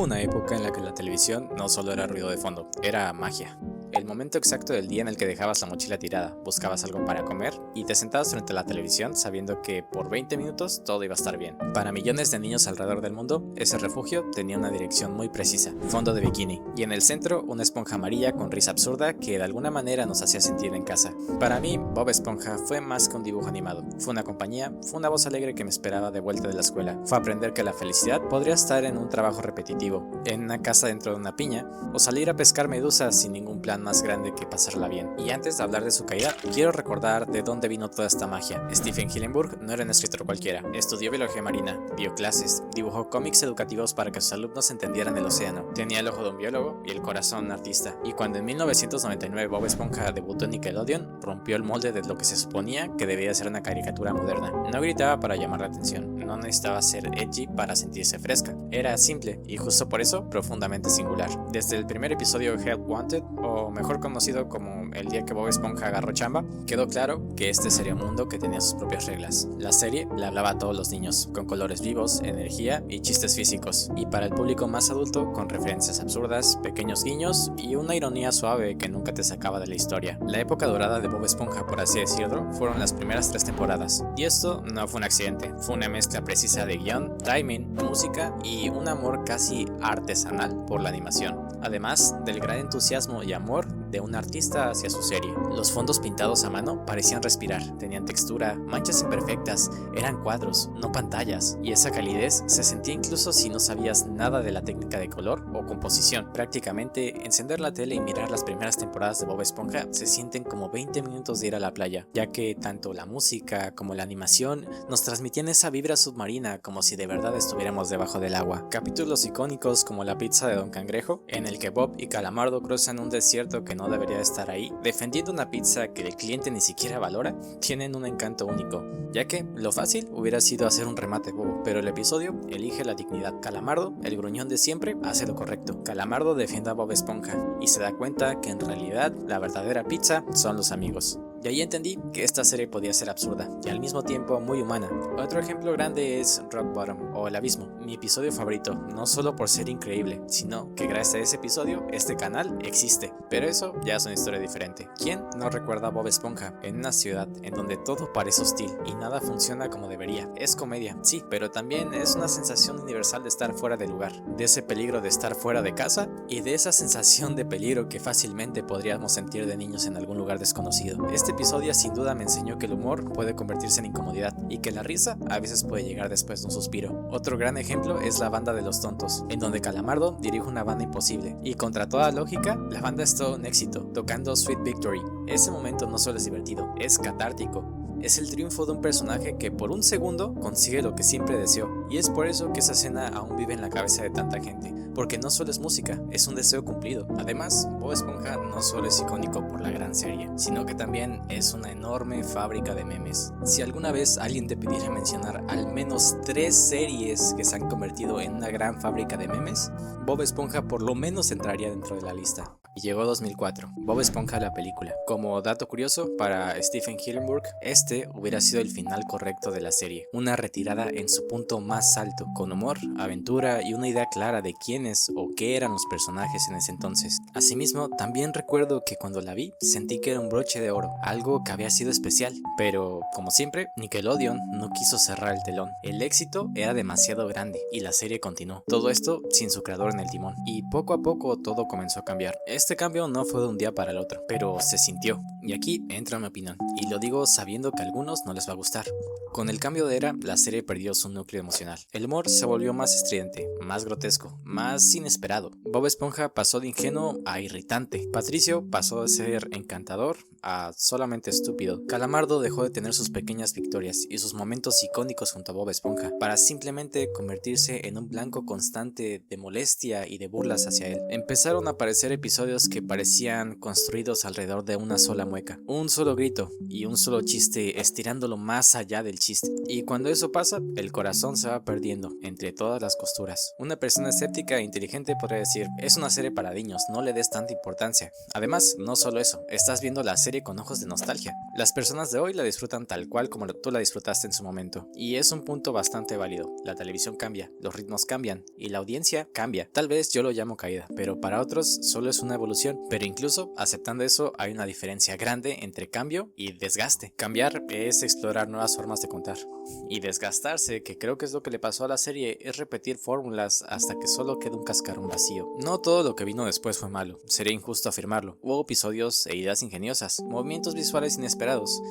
Hubo una época en la que la televisión no solo era ruido de fondo, era magia. El momento exacto del día en el que dejabas la mochila tirada, buscabas algo para comer y te sentabas frente a la televisión sabiendo que por 20 minutos todo iba a estar bien. Para millones de niños alrededor del mundo, ese refugio tenía una dirección muy precisa, fondo de bikini, y en el centro una esponja amarilla con risa absurda que de alguna manera nos hacía sentir en casa. Para mí, Bob Esponja fue más que un dibujo animado, fue una compañía, fue una voz alegre que me esperaba de vuelta de la escuela, fue aprender que la felicidad podría estar en un trabajo repetitivo, en una casa dentro de una piña, o salir a pescar medusas sin ningún plan más grande que pasarla bien. Y antes de hablar de su caída, quiero recordar de dónde vino toda esta magia. Stephen Hillenburg no era un escritor cualquiera, estudió biología marina, dio clases, dibujó cómics educativos para que sus alumnos entendieran el océano, tenía el ojo de un biólogo y el corazón de un artista, y cuando en 1999 Bob Esponja debutó en Nickelodeon, rompió el molde de lo que se suponía que debía ser una caricatura moderna. No gritaba para llamar la atención, no necesitaba ser edgy para sentirse fresca, era simple y justo por eso profundamente singular. Desde el primer episodio Help Wanted, o mejor conocido como El día que Bob Esponja agarró chamba, quedó claro que este sería un mundo que tenía sus propias reglas. La serie le hablaba a todos los niños, con colores vivos, energía y chistes físicos, y para el público más adulto con referencias absurdas, pequeños guiños y una ironía suave que nunca te sacaba de la historia. La época dorada de Bob Esponja, por así decirlo, fueron las primeras 3 temporadas, y esto no fue un accidente, fue una mezcla precisa de guión, timing, música y un amor casi artesanal por la animación, además del gran entusiasmo y amor de un artista hacia su serie. Los fondos pintados a mano parecían respirar, tenían textura, manchas imperfectas, eran cuadros, no pantallas, y esa calidez se sentía incluso si no sabías nada de la técnica de color o composición. Prácticamente, encender la tele y mirar las primeras temporadas de Bob Esponja se sienten como 20 minutos de ir a la playa, ya que tanto la música como la animación nos transmitían esa vibra submarina como si de verdad estuviéramos debajo del agua. Capítulos icónicos como la pizza de Don Cangrejo, en el que Bob y Calamardo cruzan un desierto que no debería estar ahí, defendiendo una pizza que el cliente ni siquiera valora, tienen un encanto único, ya que lo fácil hubiera sido hacer un remate bobo, pero el episodio elige la dignidad. Calamardo, el gruñón de siempre, hace lo correcto. Calamardo defiende a Bob Esponja y se da cuenta que en realidad la verdadera pizza son los amigos. Y ahí entendí que esta serie podía ser absurda y al mismo tiempo muy humana. Otro ejemplo grande es Rock Bottom o El Abismo, mi episodio favorito, no solo por ser increíble, sino que gracias a ese episodio este canal existe. Pero eso ya es una historia diferente. ¿Quién no recuerda a Bob Esponja en una ciudad en donde todo parece hostil y nada funciona como debería? Es comedia, sí, pero también es una sensación universal de estar fuera de lugar, de ese peligro de estar fuera de casa y de esa sensación de peligro que fácilmente podríamos sentir de niños en algún lugar desconocido. Este episodio sin duda me enseñó que el humor puede convertirse en incomodidad y que la risa a veces puede llegar después de un suspiro. Otro gran ejemplo es La Banda de los Tontos, en donde Calamardo dirige una banda imposible y contra toda lógica la banda es todo un éxito, tocando Sweet Victory. Ese momento no solo es divertido, es catártico. Es el triunfo de un personaje que por un segundo consigue lo que siempre deseó, y es por eso que esa escena aún vive en la cabeza de tanta gente, porque no solo es música, es un deseo cumplido. Además, Bob Esponja no solo es icónico por la gran serie, sino que también es una enorme fábrica de memes. Si alguna vez alguien te pidiera mencionar al menos 3 series que se han convertido en una gran fábrica de memes, Bob Esponja por lo menos entraría dentro de la lista. Y llegó 2004, Bob Esponja la película. Como dato curioso, para Stephen Hillenburg, este hubiera sido el final correcto de la serie. Una retirada en su punto más alto, con humor, aventura y una idea clara de quiénes o qué eran los personajes en ese entonces. Asimismo, también recuerdo que cuando la vi, sentí que era un broche de oro, algo que había sido especial. Pero, como siempre, Nickelodeon no quiso cerrar el telón. El éxito era demasiado grande y la serie continuó. Todo esto sin su creador en el timón. Y poco a poco todo comenzó a cambiar. Este cambio no fue de un día para el otro, pero se sintió. Y aquí entra mi opinión, y lo digo sabiendo que a algunos no les va a gustar. Con el cambio de era, la serie perdió su núcleo emocional. El humor se volvió más estridente, más grotesco, más inesperado. Bob Esponja pasó de ingenuo a irritante. Patricio pasó de ser encantador a solamente estúpido. Calamardo dejó de tener sus pequeñas victorias y sus momentos icónicos junto a Bob Esponja, para simplemente convertirse en un blanco constante de molestia y de burlas hacia él. Empezaron a aparecer episodios que parecían construidos alrededor de una sola mueca, un solo grito y un solo chiste, estirándolo más allá del chiste. Y cuando eso pasa, el corazón se va perdiendo entre todas las costuras. Una persona escéptica e inteligente podría decir, es una serie para niños, no le des tanta importancia. Además, no solo eso, estás viendo la serie con ojos de nostalgia. Las personas de hoy la disfrutan tal cual como tú la disfrutaste en su momento, y es un punto bastante válido. La televisión cambia, los ritmos cambian, y la audiencia cambia. Tal vez yo lo llamo caída, pero para otros solo es una evolución. Pero incluso aceptando eso, hay una diferencia grande entre cambio y desgaste. Cambiar es explorar nuevas formas de contar, y desgastarse, que creo que es lo que le pasó a la serie, es repetir fórmulas hasta que solo quede un cascarón vacío. No todo lo que vino después fue malo, sería injusto afirmarlo. Hubo episodios e ideas ingeniosas, movimientos visuales inesperados,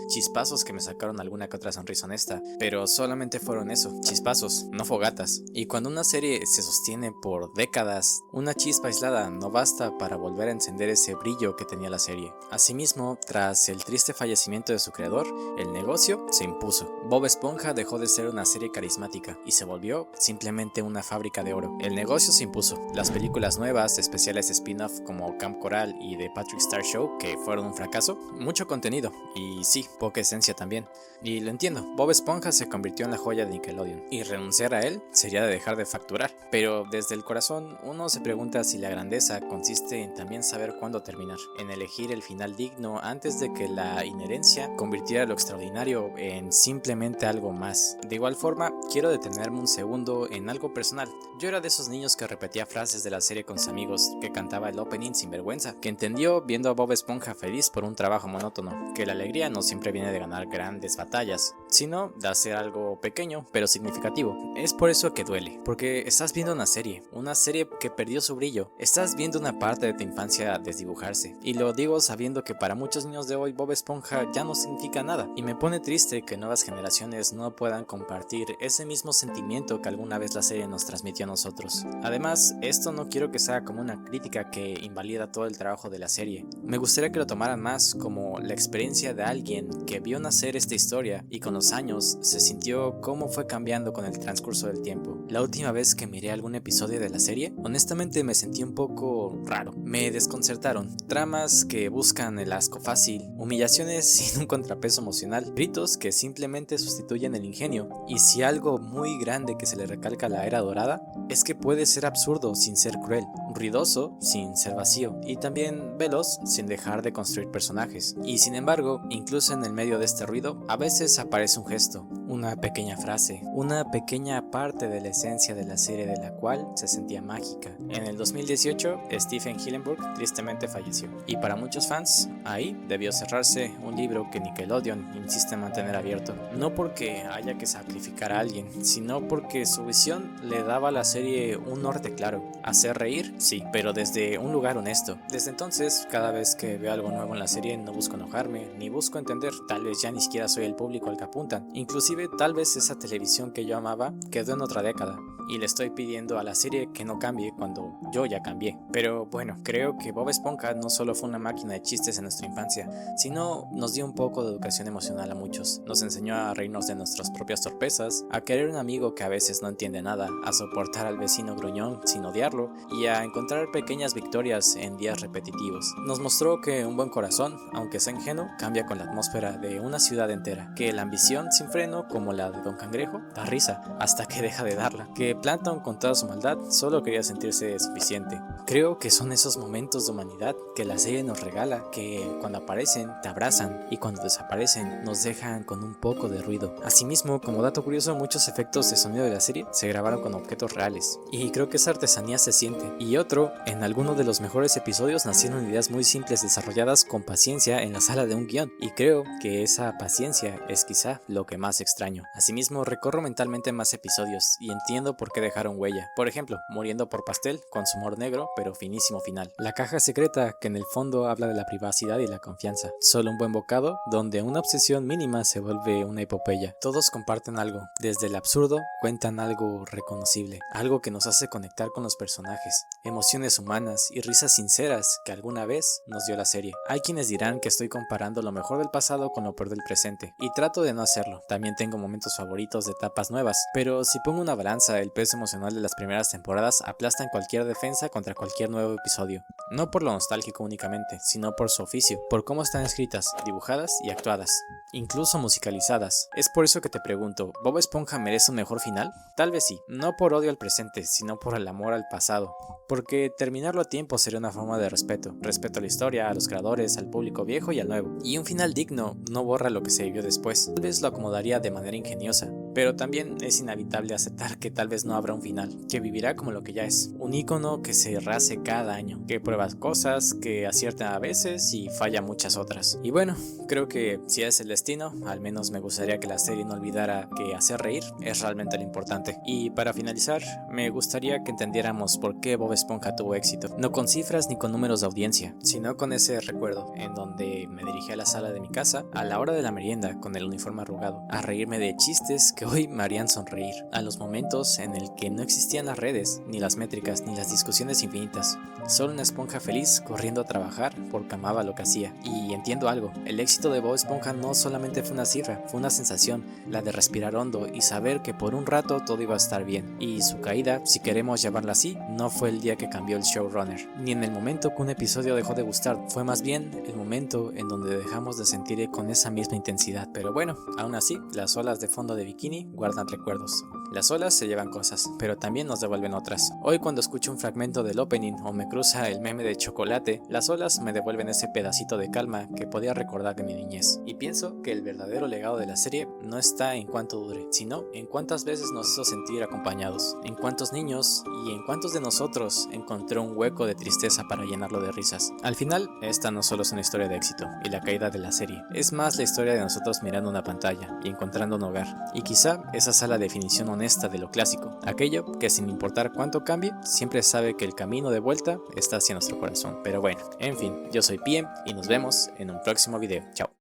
chispazos que me sacaron alguna que otra sonrisa honesta, pero solamente fueron eso, chispazos, no fogatas. Y cuando una serie se sostiene por décadas, una chispa aislada no basta para volver a encender ese brillo que tenía la serie. Asimismo, tras el triste fallecimiento de su creador, el negocio se impuso. Bob Esponja dejó de ser una serie carismática y se volvió simplemente una fábrica de oro. El negocio se impuso. Las películas nuevas, especiales spin-off como Camp Coral y The Patrick Star Show, que fueron un fracaso, mucho contenido y sí, poca esencia también. Y lo entiendo, Bob Esponja se convirtió en la joya de Nickelodeon y renunciar a él sería de dejar de facturar. Pero desde el corazón uno se pregunta si la grandeza consiste en también saber cuándo terminar, en elegir el final digno antes de que la inherencia convirtiera lo extraordinario en simplemente algo más. De igual forma, quiero detenerme un segundo en algo personal. Yo era de esos niños que repetía frases de la serie con sus amigos, que cantaba el opening sin vergüenza, que entendió viendo a Bob Esponja feliz por un trabajo monótono, que la alegría no siempre viene de ganar grandes batallas, sino de hacer algo pequeño pero significativo. Es por eso que duele, porque estás viendo una serie que perdió su brillo, estás viendo una parte de tu infancia desdibujarse, y lo digo sabiendo que para muchos niños de hoy Bob Esponja ya no significa nada, y me pone triste que nuevas generaciones no puedan compartir ese mismo sentimiento que alguna vez la serie nos transmitió a nosotros. Además, esto no quiero que sea como una crítica que invalida todo el trabajo de la serie. Me gustaría que lo tomaran más como la experiencia de alguien que vio nacer esta historia y con los años se sintió cómo fue cambiando con el transcurso del tiempo. La última vez que miré algún episodio de la serie, honestamente me sentí un poco raro. Me desconcertaron. Tramas que buscan el asco fácil, humillaciones sin un contrapeso emocional, gritos que simplemente sustituyen el ingenio. Y si algo muy grande que se le recalca a la era dorada es que puede ser absurdo sin ser cruel, ruidoso sin ser vacío, y también veloz sin dejar de construir personajes. Y sin embargo, incluso en el medio de este ruido, a veces aparece un gesto, una pequeña frase, una pequeña parte de la esencia de la serie de la cual se sentía mágica. En el 2018, Stephen Hillenburg tristemente falleció, y para muchos fans, ahí debió cerrarse un libro que Nickelodeon insiste en mantener abierto, no porque haya que sacrificar a alguien, sino porque su visión le daba a la serie un norte claro. Hacer reír, sí, pero desde un lugar honesto. Desde entonces, cada vez que veo algo nuevo en la serie no busco enojarme, ni busco entender. Tal vez ya ni siquiera soy el público al que apuntan. Inclusive tal vez esa televisión que yo amaba quedó en otra década, y le estoy pidiendo a la serie que no cambie cuando yo ya cambié. Pero bueno, creo que Bob Esponja no solo fue una máquina de chistes en nuestra infancia, sino nos dio un poco de educación emocional a muchos. Nos enseñó a reírnos de nuestras propias torpezas, a querer un amigo que a veces no entiende nada, a soportar al vecino gruñón sin odiarlo, y a encontrar pequeñas victorias en días repetitivos. Nos mostró que un buen corazón, aunque sea ingenuo, cambia con la atmósfera de una ciudad entera, que la ambición sin freno, como la de Don Cangrejo, da risa hasta que deja de darla, que Plankton con toda su maldad solo quería sentirse suficiente. Creo que son esos momentos de humanidad que la serie nos regala, que cuando aparecen te abrazan y cuando desaparecen nos dejan con un poco de ruido. Asimismo, como dato curioso, muchos efectos de sonido de la serie se grabaron con objetos reales, y creo que esa artesanía se siente. Y otro, en alguno de los mejores episodios nacieron ideas muy simples desarrolladas con paciencia en la sala de un guión, y creo que esa paciencia es quizá lo que más extraño. Asimismo, recorro mentalmente más episodios y entiendo por qué dejaron huella. Por ejemplo, Muriendo por Pastel, con su humor negro pero finísimo final. La caja secreta, que en el fondo habla de la privacidad y la confianza. Solo un buen bocado, donde una obsesión mínima se vuelve una epopeya. Todos comparten algo, desde el absurdo cuentan algo reconocible, algo que nos hace conectar con los personajes, emociones humanas y risas sinceras que alguna vez nos dio la serie. Hay quienes dirán que estoy comparando lo mejor del pasado con lo peor del presente, y trato de no hacerlo. También tengo momentos favoritos de etapas nuevas, pero si pongo una balanza, el peso emocional de las primeras temporadas aplastan cualquier defensa contra cualquier nuevo episodio. No por lo nostálgico únicamente, sino por su oficio, por cómo están escritas, dibujadas y actuadas, incluso musicalizadas. Es por eso que te pregunto, ¿Bob Esponja merece un mejor final? Tal vez sí, no por odio al presente, sino por el amor al pasado. Porque terminarlo a tiempo sería una forma de respeto a la historia, a los creadores, al público viejo y al nuevo. Y un final digno no borra lo que se vivió después, tal vez lo acomodaría de manera ingeniosa, pero también es inevitable aceptar que tal vez no habrá un final, que vivirá como lo que ya es, un icono que se rehace cada año, que prueba cosas, que acierta a veces y falla muchas otras. Y bueno, creo que si es el destino, al menos me gustaría que la serie no olvidara que hacer reír es realmente lo importante. Y para finalizar, me gustaría que entendiéramos por qué Bob Esponja tuvo éxito, no con cifras ni con números de audiencia, sino con ese recuerdo en donde me dirigí a la sala de mi casa a la hora de la merienda con el uniforme arrugado, a reírme de chistes que hoy me harían sonreír, a los momentos en el que no existían las redes, ni las métricas, ni las discusiones infinitas, solo una esponja feliz corriendo a trabajar porque amaba lo que hacía. Y entiendo algo, el éxito de Bob Esponja no solamente fue una cifra, fue una sensación, la de respirar hondo y saber que por un rato todo iba a estar bien. Y su caída, si queremos llamarla así, no fue el día que cambió el showrunner, ni en el momento que un episodio dejó de gustar, fue más bien el momento en donde dejamos de sentir con esa misma intensidad. Pero bueno, aún así, las olas de fondo de bikini guardan recuerdos. Las olas se llevan cosas, pero también nos devuelven otras. Hoy cuando escucho un fragmento del opening o me cruza el meme de chocolate, las olas me devuelven ese pedacito de calma que podía recordar de mi niñez. Y pienso que el verdadero legado de la serie no está en cuánto dure, sino en cuántas veces nos hizo sentir acompañados, en cuántos niños y en cuántos de nosotros encontró un hueco de tristeza para llenarlo de risas. Al final, esta no solo es una historia de éxito y la caída de la serie, es más la historia de nosotros mirando una pantalla y encontrando un hogar. Y quizá esa sea la definición honesta de lo clásico, aquello que sin importar cuánto cambie, siempre sabe que el camino de vuelta está hacia nuestro corazón. Pero bueno, en fin, yo soy PM y nos vemos en un próximo video. Chao.